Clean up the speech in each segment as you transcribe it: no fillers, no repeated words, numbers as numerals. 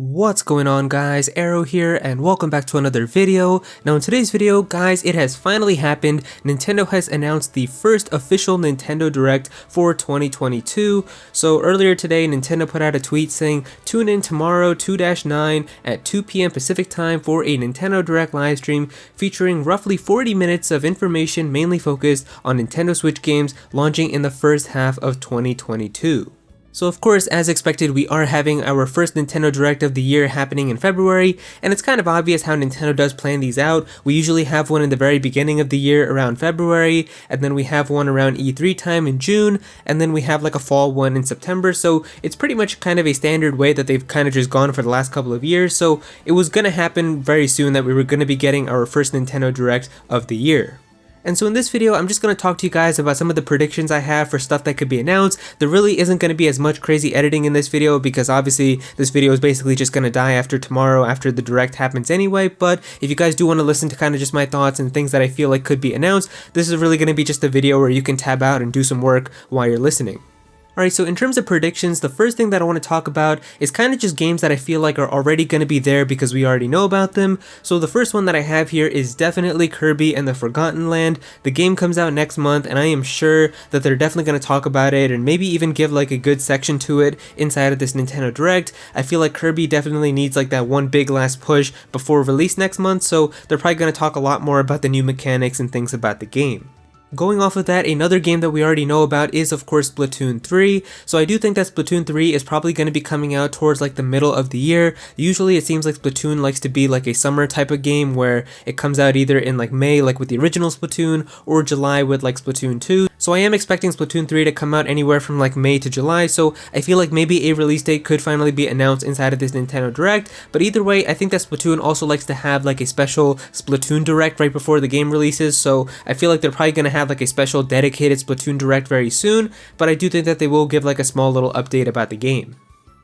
What's going on, guys? Arrow here and welcome back to another video. Now in today's video, guys, it has finally happened. Nintendo has announced the first official Nintendo Direct for 2022. So earlier today, Nintendo put out a tweet saying, tune in tomorrow 2-9 at 2 p.m. Pacific time for a Nintendo Direct livestream featuring roughly 40 minutes of information mainly focused on Nintendo Switch games launching in the first half of 2022. So of course, as expected, we are having our first Nintendo Direct of the year happening in February, and it's kind of obvious how Nintendo does plan these out. We usually have one in the very beginning of the year around February, and then we have one around E3 time in June, and then we have like a fall one in September, so it's pretty much kind of a standard way that they've kind of just gone for the last couple of years, so it was going to happen very soon that we were going to be getting our first Nintendo Direct of the year. And so in this video, I'm just going to talk to you guys about some of the predictions I have for stuff that could be announced. There really isn't going to be as much crazy editing in this video because obviously this video is basically just going to die after tomorrow after the Direct happens anyway, but if you guys do want to listen to kind of just my thoughts and things that I feel like could be announced, this is really going to be just a video where you can tab out and do some work while you're listening. Alright, so in terms of predictions, the first thing that I want to talk about is kind of just games that I feel like are already going to be there because we already know about them. So the first one that I have here is definitely Kirby and the Forgotten Land. The game comes out next month and I am sure that they're definitely going to talk about it and maybe even give like a good section to it inside of this Nintendo Direct. I feel like Kirby definitely needs like that one big last push before release next month, so they're probably going to talk a lot more about the new mechanics and things about the game. Going off of that, another game that we already know about is of course Splatoon 3, so I do think that Splatoon 3 is probably going to be coming out towards like the middle of the year. Usually it seems like Splatoon likes to be like a summer type of game where it comes out either in like May like with the original Splatoon or July with like Splatoon 2. So I am expecting Splatoon 3 to come out anywhere from like May to July, so I feel like maybe a release date could finally be announced inside of this Nintendo Direct, but either way, I think that Splatoon also likes to have like a special Splatoon Direct right before the game releases, so I feel like they're probably going to have like a special dedicated Splatoon Direct very soon, but I do think that they will give like a small little update about the game.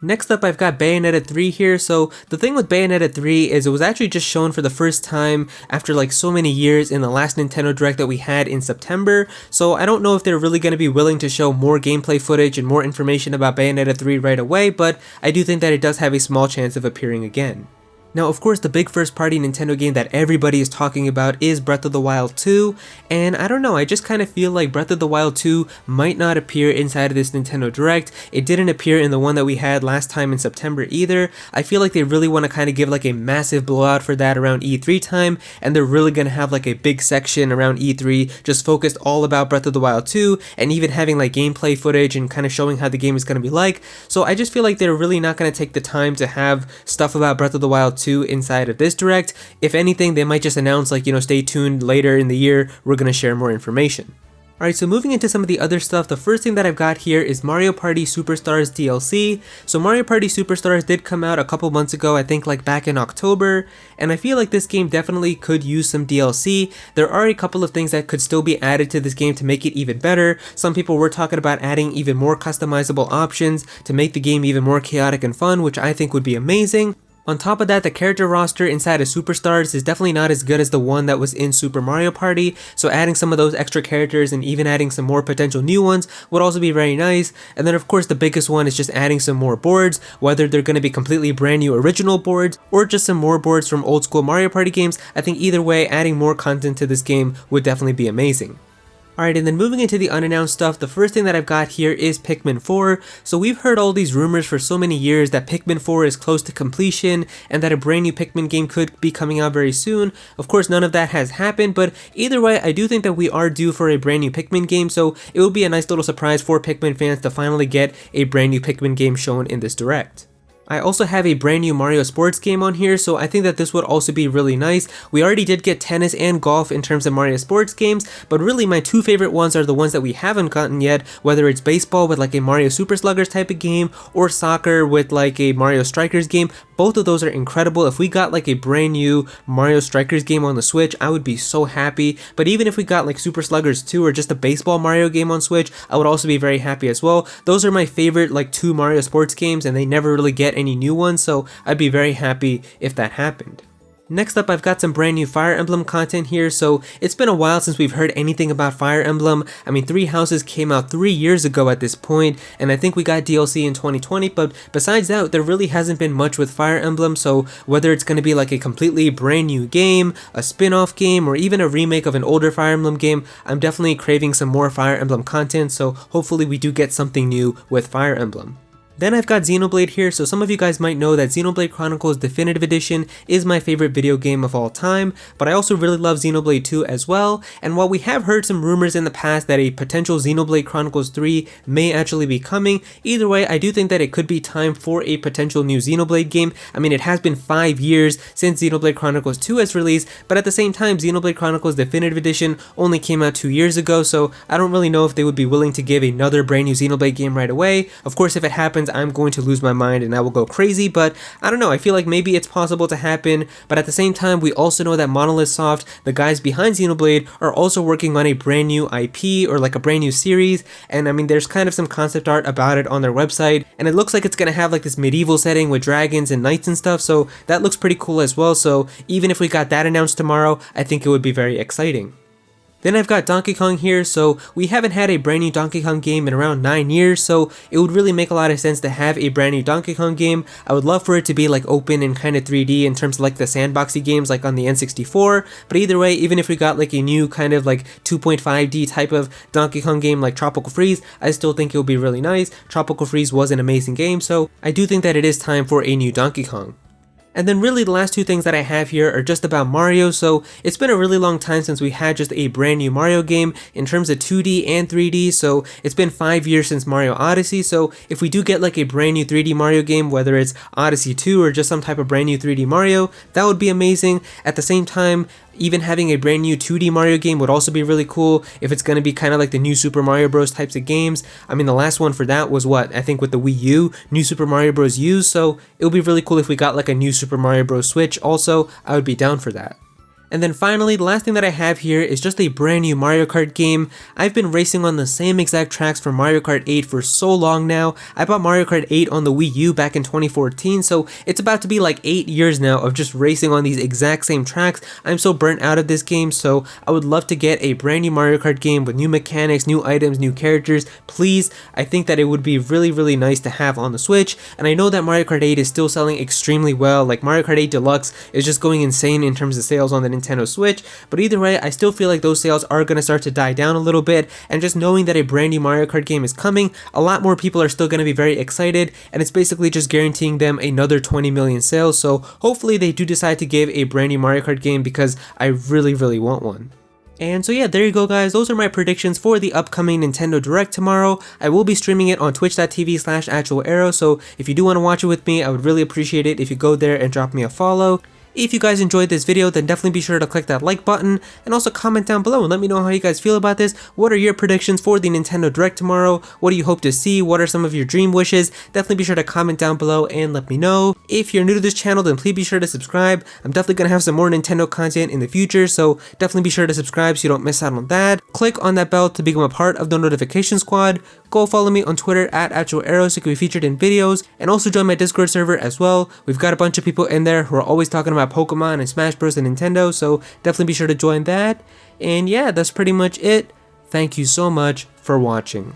Next up, I've got Bayonetta 3 here. So the thing with Bayonetta 3 is it was actually just shown for the first time after like so many years in the last Nintendo Direct that we had in September. So I don't know if they're really going to be willing to show more gameplay footage and more information about Bayonetta 3 right away, but I do think that it does have a small chance of appearing again. Now, of course, the big first-party Nintendo game that everybody is talking about is Breath of the Wild 2, and I don't know, I just kind of feel like Breath of the Wild 2 might not appear inside of this Nintendo Direct. It didn't appear in the one that we had last time in September either. I feel like they really want to kind of give like a massive blowout for that around E3 time, and they're really going to have like a big section around E3 just focused all about Breath of the Wild 2, and even having like gameplay footage and kind of showing how the game is going to be like. So I just feel like they're really not going to take the time to have stuff about Breath of the Wild 2 inside of this Direct. If anything, they might just announce like, stay tuned later in the year, we're going to share more information. Alright, so moving into some of the other stuff, the first thing that I've got here is Mario Party Superstars DLC. So Mario Party Superstars did come out a couple months ago, I think like back in October, and I feel like this game definitely could use some DLC. There are a couple of things that could still be added to this game to make it even better. Some people were talking about adding even more customizable options to make the game even more chaotic and fun, which I think would be amazing. On top of that, the character roster inside of Superstars is definitely not as good as the one that was in Super Mario Party, so adding some of those extra characters and even adding some more potential new ones would also be very nice. And then of course the biggest one is just adding some more boards, whether they're going to be completely brand new original boards or just some more boards from old school Mario Party games. I think either way, adding more content to this game would definitely be amazing. Alright, and then moving into the unannounced stuff, the first thing that I've got here is Pikmin 4. So we've heard all these rumors for so many years that Pikmin 4 is close to completion and that a brand new Pikmin game could be coming out very soon. Of course, none of that has happened, but either way, I do think that we are due for a brand new Pikmin game, so it would be a nice little surprise for Pikmin fans to finally get a brand new Pikmin game shown in this Direct. I also have a brand new Mario Sports game on here, so I think that this would also be really nice. We already did get tennis and golf in terms of Mario Sports games, but really my two favorite ones are the ones that we haven't gotten yet, whether it's baseball with like a Mario Super Sluggers type of game, or soccer with like a Mario Strikers game. Both of those are incredible. If we got like a brand new Mario Strikers game on the Switch, I would be so happy. But even if we got like Super Sluggers 2 or just a baseball Mario game on Switch, I would also be very happy as well. Those are my favorite like two Mario Sports games, and they never really get any new ones, so I'd be very happy if that happened. Next up, I've got some brand new Fire Emblem content here. So it's been a while since we've heard anything about Fire Emblem. I mean, Three Houses came out 3 years ago at this point, and I think we got DLC in 2020, but besides that, there really hasn't been much with Fire Emblem. So whether it's going to be like a completely brand new game, a spin-off game, or even a remake of an older Fire Emblem game, I'm definitely craving some more Fire Emblem content, so hopefully we do get something new with Fire Emblem. Then I've got Xenoblade here, so some of you guys might know that Xenoblade Chronicles Definitive Edition is my favorite video game of all time, but I also really love Xenoblade 2 as well, and while we have heard some rumors in the past that a potential Xenoblade Chronicles 3 may actually be coming, either way, I do think that it could be time for a potential new Xenoblade game. I mean, it has been 5 years since Xenoblade Chronicles 2 has released, but at the same time, Xenoblade Chronicles Definitive Edition only came out 2 years ago, so I don't really know if they would be willing to give another brand new Xenoblade game right away. Of course, if it happens, I'm going to lose my mind and I will go crazy, but I don't know, I feel like maybe it's possible to happen, but at the same time, we also know that Monolith Soft, the guys behind Xenoblade, are also working on a brand new IP or like a brand new series, and I mean, there's kind of some concept art about it on their website, and it looks like it's gonna have like this medieval setting with dragons and knights and stuff, so that looks pretty cool as well, so even if we got that announced tomorrow, I think it would be very exciting. Then I've got Donkey Kong here, so we haven't had a brand new Donkey Kong game in around 9 years, so it would really make a lot of sense to have a brand new Donkey Kong game. I would love for it to be like open and kind of 3D in terms of like the sandboxy games like on the N64, but either way, even if we got like a new kind of like 2.5D type of Donkey Kong game like Tropical Freeze, I still think it would be really nice. Tropical Freeze was an amazing game, so I do think that it is time for a new Donkey Kong. And then really the last two things that I have here are just about Mario, so it's been a really long time since we had just a brand new Mario game in terms of 2D and 3D, so it's been 5 years since Mario Odyssey, so if we do get like a brand new 3D Mario game, whether it's Odyssey 2 or just some type of brand new 3D Mario, that would be amazing. At the same time, even having a brand new 2D Mario game would also be really cool if it's going to be kind of like the new Super Mario Bros. Types of games. I mean, the last one for that was what? I think with the Wii U, New Super Mario Bros. U, so it would be really cool if we got like a new Super Mario Bros. Switch also. I would be down for that. And then finally, the last thing that I have here is just a brand new Mario Kart game. I've been racing on the same exact tracks for Mario Kart 8 for so long now. I bought Mario Kart 8 on the Wii U back in 2014, so it's about to be like 8 years now of just racing on these exact same tracks. I'm so burnt out of this game, so I would love to get a brand new Mario Kart game with new mechanics, new items, new characters. Please, I think that it would be really, really nice to have on the Switch, and I know that Mario Kart 8 is still selling extremely well. Like Mario Kart 8 Deluxe is just going insane in terms of sales on the Nintendo Switch, but either way, I still feel like those sales are going to start to die down a little bit, and just knowing that a brand new Mario Kart game is coming, a lot more people are still going to be very excited, and it's basically just guaranteeing them another 20 million sales, so hopefully they do decide to give a brand new Mario Kart game because I really, really want one. And so yeah, there you go guys, those are my predictions for the upcoming Nintendo Direct tomorrow. I will be streaming it on twitch.tv/actualarrow, so if you do want to watch it with me, I would really appreciate it if you go there and drop me a follow. If you guys enjoyed this video, then definitely be sure to click that like button, and also comment down below and let me know how you guys feel about this. What are your predictions for the Nintendo Direct tomorrow? What do you hope to see? What are some of your dream wishes? Definitely be sure to comment down below and let me know. If you're new to this channel, then please be sure to subscribe. I'm definitely going to have some more Nintendo content in the future, so definitely be sure to subscribe so you don't miss out on that. Click on that bell to become a part of the notification squad. Go follow me on Twitter @actualarrow so you can be featured in videos, and also join my Discord server as well. We've got a bunch of people in there who are always talking about Pokemon and Smash Bros and Nintendo, so definitely be sure to join that. And yeah, that's pretty much it. Thank you so much for watching.